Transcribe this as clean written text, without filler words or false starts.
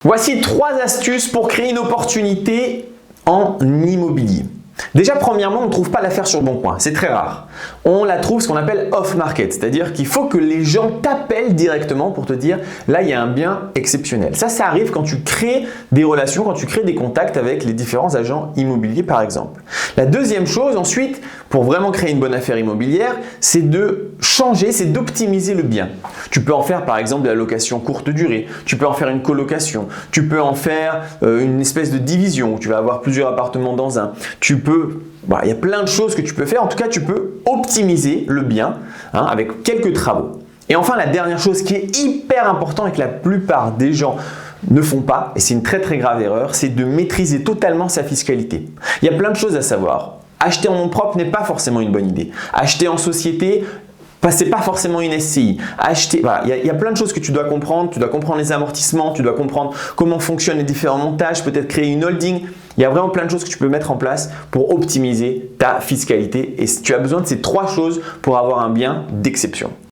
Voici 3 astuces pour créer une opportunité en immobilier. Déjà, premièrement, on ne trouve pas l'affaire sur Boncoin, c'est très rare. On la trouve ce qu'on appelle off-market, c'est-à-dire qu'il faut que les gens t'appellent directement pour te dire là, il y a un bien exceptionnel. Ça arrive quand tu crées des relations, quand tu crées des contacts avec les différents agents immobiliers par exemple. La deuxième chose ensuite, pour vraiment créer une bonne affaire immobilière, c'est de changer, c'est d'optimiser le bien. Tu peux en faire par exemple de la location courte durée, tu peux en faire une colocation, tu peux en faire une espèce de division où tu vas avoir plusieurs appartements dans un. Il y a plein de choses que tu peux faire. En tout cas, tu peux optimiser le bien avec quelques travaux. Et enfin, la dernière chose qui est hyper importante et que la plupart des gens ne font pas, et c'est une très grave erreur, c'est de maîtriser totalement sa fiscalité. Il y a plein de choses à savoir. Acheter en nom propre n'est pas forcément une bonne idée. Acheter en société, c'est pas forcément une SCI. Il y a plein de choses que tu dois comprendre. Tu dois comprendre les amortissements, tu dois comprendre comment fonctionnent les différents montages, peut-être créer une holding. Il y a vraiment plein de choses que tu peux mettre en place pour optimiser ta fiscalité. Et tu as besoin de ces 3 choses pour avoir un bien d'exception.